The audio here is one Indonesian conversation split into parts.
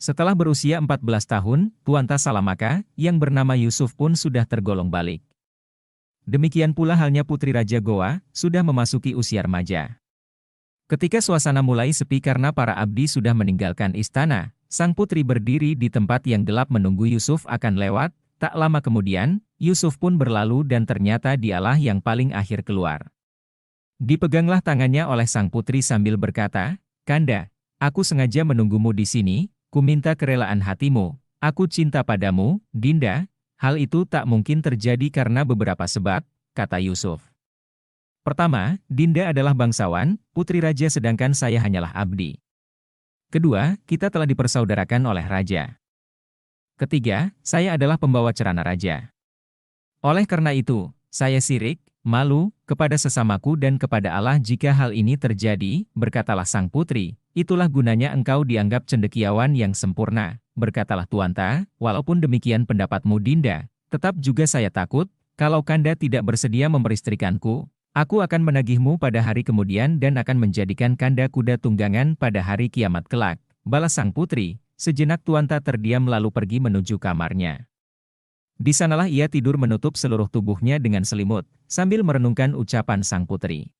Setelah berusia 14 tahun, Tuanta Salamaka, yang bernama Yusuf pun sudah tergolong balik. Demikian pula halnya Putri Raja Goa, sudah memasuki usia remaja. Ketika suasana mulai sepi karena para abdi sudah meninggalkan istana, sang putri berdiri di tempat yang gelap menunggu Yusuf akan lewat. Tak lama kemudian, Yusuf pun berlalu dan ternyata dialah yang paling akhir keluar. Dipeganglah tangannya oleh sang putri sambil berkata, "Kanda, aku sengaja menunggumu di sini, ku minta kerelaan hatimu, aku cinta padamu, Dinda." Hal itu tak mungkin terjadi karena beberapa sebab, kata Yusuf. Pertama, Dinda adalah bangsawan, putri raja sedangkan saya hanyalah abdi. Kedua, kita telah dipersaudarakan oleh raja. Ketiga, saya adalah pembawa cerana raja. Oleh karena itu, saya sirik, malu, kepada sesamaku dan kepada Allah jika hal ini terjadi, berkatalah sang putri, itulah gunanya engkau dianggap cendekiawan yang sempurna, berkatalah Tuanta, walaupun demikian pendapatmu Dinda, tetap juga saya takut, kalau Kanda tidak bersedia memeristrikanku, aku akan menagihmu pada hari kemudian dan akan menjadikan Kanda kuda tunggangan pada hari kiamat kelak, balas sang putri. Sejenak Tuanta terdiam lalu pergi menuju kamarnya. Di sanalah ia tidur menutup seluruh tubuhnya dengan selimut, sambil merenungkan ucapan sang putri.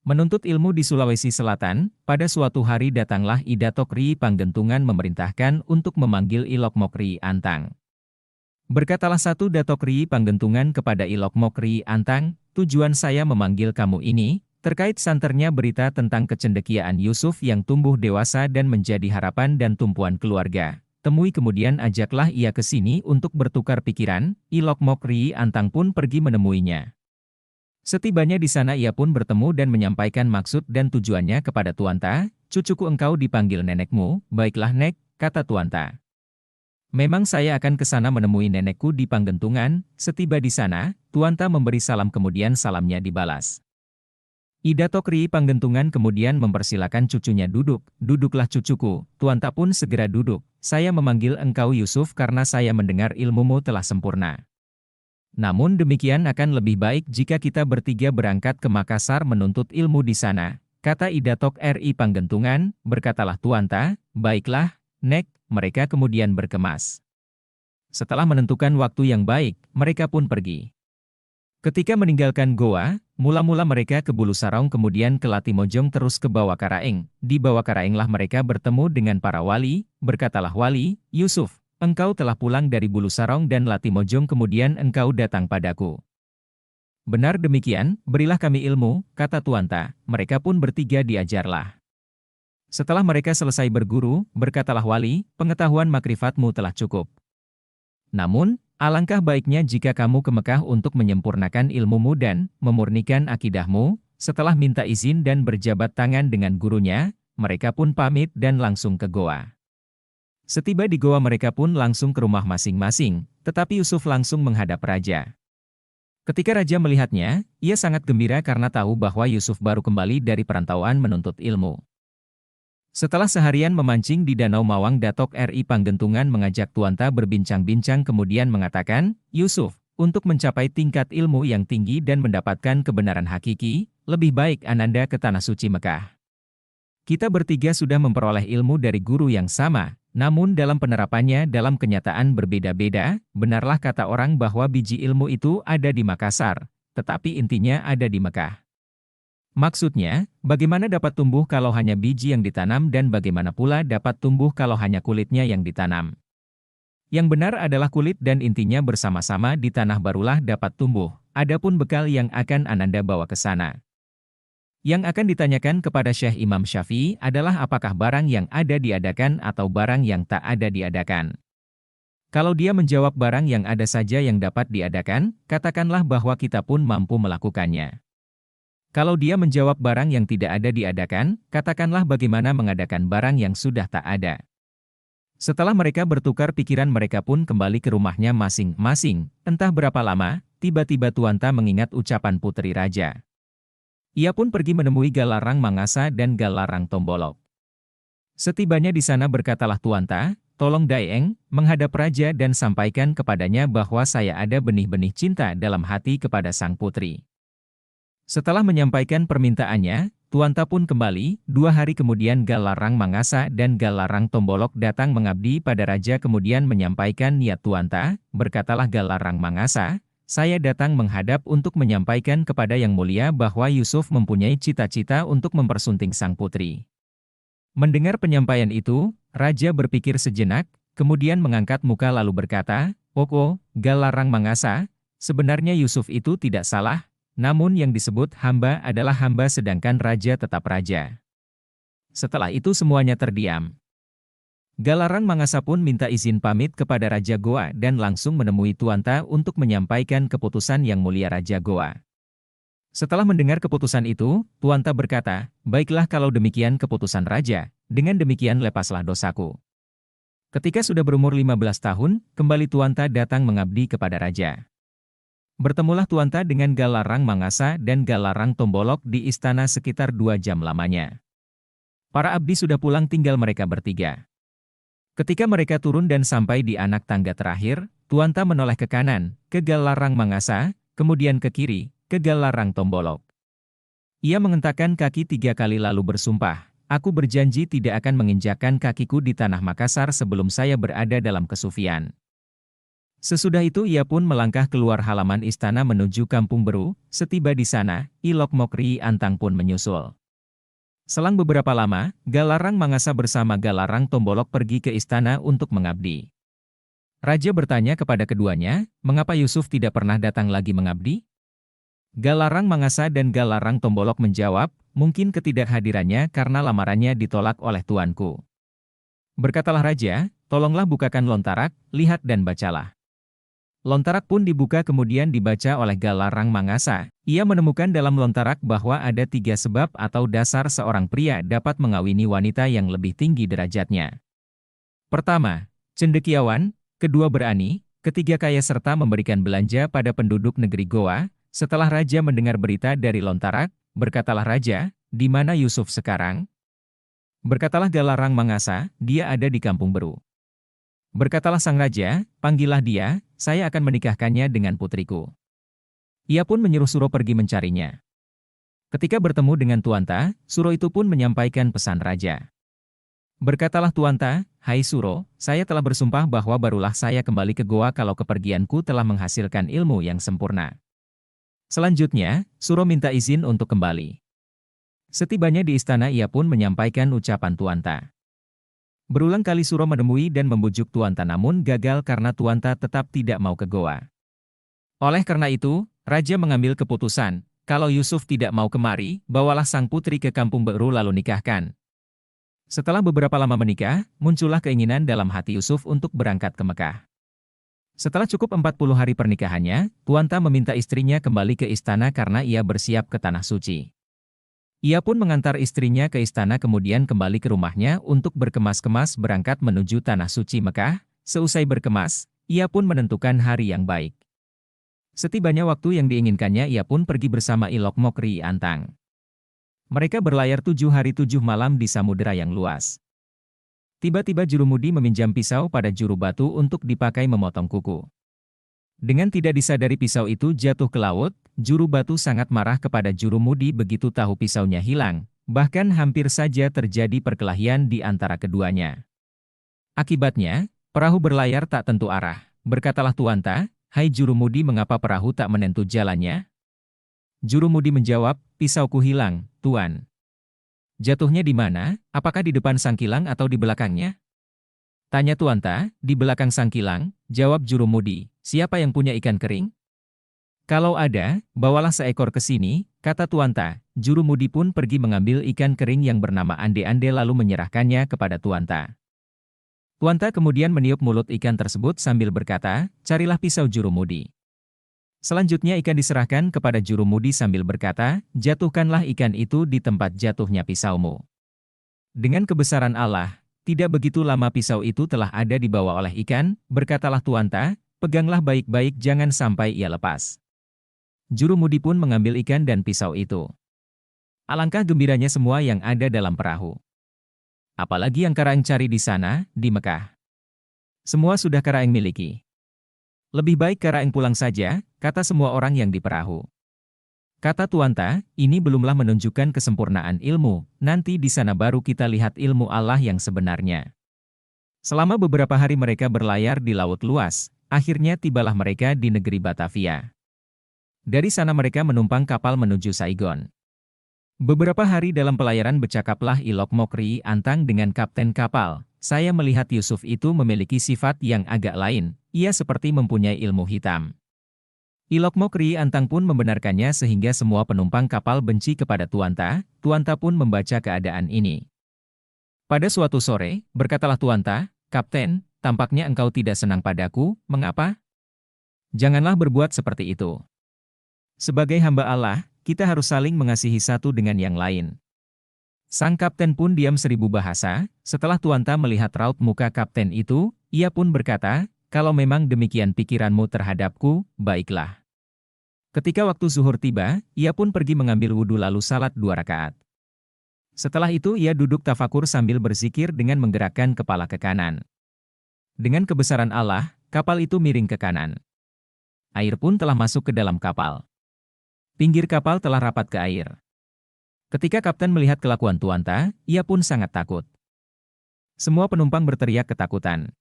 Menuntut ilmu di Sulawesi Selatan, pada suatu hari datanglah I Datok Ri Panggentungan memerintahkan untuk memanggil I Lokmok Ri Antang. Berkatalah satu Datok Ri Panggentungan kepada I Lokmok Ri Antang, tujuan saya memanggil kamu ini, terkait santernya berita tentang kecendekiaan Yusuf yang tumbuh dewasa dan menjadi harapan dan tumpuan keluarga. Temui kemudian ajaklah ia ke sini untuk bertukar pikiran. I Lokmok Ri Antang pun pergi menemuinya. Setibanya di sana ia pun bertemu dan menyampaikan maksud dan tujuannya kepada Tuanta. "Cucuku engkau dipanggil nenekmu." "Baiklah Nek," kata Tuanta. "Memang saya akan ke sana menemui nenekku di Panggentungan." Setiba di sana, Tuanta memberi salam kemudian salamnya dibalas. I Datok Ri Panggentungan kemudian mempersilakan cucunya duduk. "Duduklah cucuku." Tuanta pun segera duduk. "Saya memanggil engkau Yusuf karena saya mendengar ilmumu telah sempurna. Namun demikian akan lebih baik jika kita bertiga berangkat ke Makassar menuntut ilmu di sana," kata I Datok Ri Panggentungan. Berkatalah Tuanta, "Baiklah, Nek." Mereka kemudian berkemas. Setelah menentukan waktu yang baik, mereka pun pergi. Ketika meninggalkan Goa, mula-mula mereka ke Bulu Sarong kemudian ke Latimojong terus ke Bawakaraeng. Di Bawakaraenglah mereka bertemu dengan para wali. Berkatalah wali, "Yusuf, engkau telah pulang dari Bulu Sarong dan Latimojong kemudian engkau datang padaku." "Benar demikian, berilah kami ilmu," kata Tuanta. Mereka pun bertiga diajarlah. Setelah mereka selesai berguru, berkatalah wali, "Pengetahuan makrifatmu telah cukup. Namun, alangkah baiknya jika kamu ke Mekah untuk menyempurnakan ilmumu dan memurnikan akidahmu." Setelah minta izin dan berjabat tangan dengan gurunya, mereka pun pamit dan langsung ke Goa. Setiba di Goa mereka pun langsung ke rumah masing-masing, tetapi Yusuf langsung menghadap raja. Ketika raja melihatnya, ia sangat gembira karena tahu bahwa Yusuf baru kembali dari perantauan menuntut ilmu. Setelah seharian memancing di Danau Mawang, Datok Ri Panggentungan mengajak Tuanta berbincang-bincang kemudian mengatakan, "Yusuf, untuk mencapai tingkat ilmu yang tinggi dan mendapatkan kebenaran hakiki, lebih baik Ananda ke Tanah Suci Mekah. Kita bertiga sudah memperoleh ilmu dari guru yang sama, namun dalam penerapannya dalam kenyataan berbeda-beda. Benarlah kata orang bahwa biji ilmu itu ada di Makassar, tetapi intinya ada di Mekah. Maksudnya, bagaimana dapat tumbuh kalau hanya biji yang ditanam dan bagaimana pula dapat tumbuh kalau hanya kulitnya yang ditanam. Yang benar adalah kulit dan intinya bersama-sama di tanah barulah dapat tumbuh. Adapun bekal yang akan Ananda bawa ke sana. Yang akan ditanyakan kepada Syekh Imam Syafi'i adalah apakah barang yang ada diadakan atau barang yang tak ada diadakan. Kalau dia menjawab barang yang ada saja yang dapat diadakan, katakanlah bahwa kita pun mampu melakukannya. Kalau dia menjawab barang yang tidak ada diadakan, katakanlah bagaimana mengadakan barang yang sudah tak ada." Setelah mereka bertukar pikiran mereka pun kembali ke rumahnya masing-masing. Entah berapa lama, tiba-tiba Tuanta mengingat ucapan putri raja. Ia pun pergi menemui Galarang Mangasa dan Galarang Tombolok. Setibanya di sana berkatalah Tuanta, "Tolong Daeng, menghadap raja dan sampaikan kepadanya bahwa saya ada benih-benih cinta dalam hati kepada sang putri." Setelah menyampaikan permintaannya, Tuanta pun kembali. 2 hari kemudian Galarang Mangasa dan Galarang Tombolok datang mengabdi pada raja kemudian menyampaikan niat Tuanta. Berkatalah Galarang Mangasa, saya datang menghadap untuk menyampaikan kepada Yang Mulia bahwa Yusuf mempunyai cita-cita untuk mempersunting sang putri. Mendengar penyampaian itu, raja berpikir sejenak, kemudian mengangkat muka lalu berkata, "Oh, Galarang Mangasa, sebenarnya Yusuf itu tidak salah. Namun yang disebut hamba adalah hamba sedangkan raja tetap raja." Setelah itu semuanya terdiam. Galarang Mangasa pun minta izin pamit kepada Raja Goa dan langsung menemui Tuanta untuk menyampaikan keputusan Yang Mulia Raja Goa. Setelah mendengar keputusan itu, Tuanta berkata, "Baiklah kalau demikian keputusan raja, dengan demikian lepaslah dosaku." Ketika sudah berumur 15 tahun, kembali Tuanta datang mengabdi kepada raja. Bertemulah Tuanta dengan Galarang Mangasa dan Galarang Tombolok di istana sekitar 2 jam lamanya. Para abdi sudah pulang, tinggal mereka bertiga. Ketika mereka turun dan sampai di anak tangga terakhir, Tuanta menoleh ke kanan, ke Galarang Mangasa, kemudian ke kiri, ke Galarang Tombolok. Ia mengentakkan kaki 3 kali lalu bersumpah, "Aku berjanji tidak akan menginjakkan kakiku di tanah Makassar sebelum saya berada dalam kesufian." Sesudah itu ia pun melangkah keluar halaman istana menuju Kampung Beru. Setiba di sana, Ilok Mokri Antang pun menyusul. Selang beberapa lama, Galarang Mangasa bersama Galarang Tombolok pergi ke istana untuk mengabdi. Raja bertanya kepada keduanya, mengapa Yusuf tidak pernah datang lagi mengabdi? Galarang Mangasa dan Galarang Tombolok menjawab, mungkin ketidakhadirannya karena lamarannya ditolak oleh tuanku. Berkatalah raja, tolonglah bukakan lontarak, lihat dan bacalah. Lontarak pun dibuka kemudian dibaca oleh Galarang Mangasa. Ia menemukan dalam lontarak bahwa ada 3 sebab atau dasar seorang pria dapat mengawini wanita yang lebih tinggi derajatnya. Pertama, cendekiawan, kedua berani, ketiga kaya serta memberikan belanja pada penduduk negeri Goa. Setelah raja mendengar berita dari lontarak, berkatalah raja, "Di mana Yusuf sekarang?" Berkatalah Galarang Mangasa, "Dia ada di Kampung Beru." Berkatalah sang raja, "Panggillah dia, saya akan menikahkannya dengan putriku." Ia pun menyuruh Suro pergi mencarinya. Ketika bertemu dengan Tuanta, Suro itu pun menyampaikan pesan raja. Berkatalah Tuanta, "Hai Suro, saya telah bersumpah bahwa barulah saya kembali ke Goa kalau kepergianku telah menghasilkan ilmu yang sempurna." Selanjutnya, Suro minta izin untuk kembali. Setibanya di istana ia pun menyampaikan ucapan Tuanta. Berulang kali Suro menemui dan membujuk Tuanta namun gagal karena Tuanta tetap tidak mau ke Goa. Oleh karena itu, raja mengambil keputusan, kalau Yusuf tidak mau kemari, bawalah sang putri ke Kampung Beru lalu nikahkan. Setelah beberapa lama menikah, muncullah keinginan dalam hati Yusuf untuk berangkat ke Mekah. Setelah cukup 40 hari pernikahannya, Tuanta meminta istrinya kembali ke istana karena ia bersiap ke Tanah Suci. Ia pun mengantar istrinya ke istana kemudian kembali ke rumahnya untuk berkemas-kemas berangkat menuju Tanah Suci Mekah. Seusai berkemas, ia pun menentukan hari yang baik. Setibanya waktu yang diinginkannya ia pun pergi bersama Ilok Mokri Antang. Mereka berlayar 7 hari 7 malam di samudera yang luas. Tiba-tiba jurumudi meminjam pisau pada juru batu untuk dipakai memotong kuku. Dengan tidak disadari pisau itu jatuh ke laut, juru batu sangat marah kepada jurumudi begitu tahu pisaunya hilang, bahkan hampir saja terjadi perkelahian di antara keduanya. Akibatnya, perahu berlayar tak tentu arah. Berkatalah Tuanta, "Hai jurumudi, mengapa perahu tak menentu jalannya?" Jurumudi menjawab, "Pisauku hilang, Tuan." "Jatuhnya di mana? Apakah di depan sang kilang atau di belakangnya?" Tanya Tuanta. "Di belakang sang kilang," jawab jurumudi. "Siapa yang punya ikan kering?" "Kalau ada, bawalah seekor ke sini," kata Tuanta. Jurumudi pun pergi mengambil ikan kering yang bernama ande-ande lalu menyerahkannya kepada Tuanta. Tuanta kemudian meniup mulut ikan tersebut sambil berkata, "Carilah pisau jurumudi." Selanjutnya ikan diserahkan kepada jurumudi sambil berkata, "Jatuhkanlah ikan itu di tempat jatuhnya pisaumu." Dengan kebesaran Allah, tidak begitu lama pisau itu telah ada dibawa oleh ikan, berkatalah Tuanta, "Peganglah baik-baik jangan sampai ia lepas." Jurumudi pun mengambil ikan dan pisau itu. Alangkah gembiranya semua yang ada dalam perahu. Apalagi yang Karaeng cari di sana, di Mekah. Semua sudah Karaeng miliki. Lebih baik Karaeng pulang saja, kata semua orang yang di perahu. Kata Tuanta, ini belumlah menunjukkan kesempurnaan ilmu, nanti di sana baru kita lihat ilmu Allah yang sebenarnya. Selama beberapa hari mereka berlayar di laut luas, akhirnya tibalah mereka di negeri Batavia. Dari sana mereka menumpang kapal menuju Saigon. Beberapa hari dalam pelayaran bercakaplah Ilok Mokri Antang dengan kapten kapal. Saya melihat Yusuf itu memiliki sifat yang agak lain, ia seperti mempunyai ilmu hitam. Ilok Mokri Antang pun membenarkannya sehingga semua penumpang kapal benci kepada Tuanta. Tuanta pun membaca keadaan ini. Pada suatu sore, berkatalah Tuanta, "Kapten, tampaknya engkau tidak senang padaku, mengapa? Janganlah berbuat seperti itu. Sebagai hamba Allah, kita harus saling mengasihi satu dengan yang lain." Sang kapten pun diam 1000 bahasa. Setelah Tuanta melihat raut muka kapten itu, ia pun berkata, "Kalau memang demikian pikiranmu terhadapku, baiklah." Ketika waktu zuhur tiba, ia pun pergi mengambil wudhu lalu salat 2 rakaat. Setelah itu ia duduk tafakur sambil berzikir dengan menggerakkan kepala ke kanan. Dengan kebesaran Allah, kapal itu miring ke kanan. Air pun telah masuk ke dalam kapal. Pinggir kapal telah rapat ke air. Ketika kapten melihat kelakuan Tuanta, ia pun sangat takut. Semua penumpang berteriak ketakutan.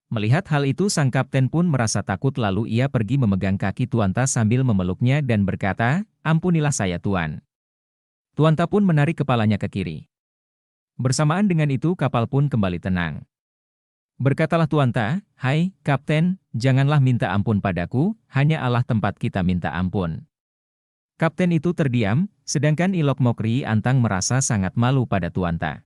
Melihat hal itu sang kapten pun merasa takut lalu ia pergi memegang kaki Tuanta sambil memeluknya dan berkata, "Ampunilah saya Tuan." Tuanta pun menarik kepalanya ke kiri. Bersamaan dengan itu kapal pun kembali tenang. Berkatalah Tuanta, "Hai, Kapten, janganlah minta ampun padaku, hanya Allah tempat kita minta ampun." Kapten itu terdiam, sedangkan Ilok Mokri Antang merasa sangat malu pada Tuanta.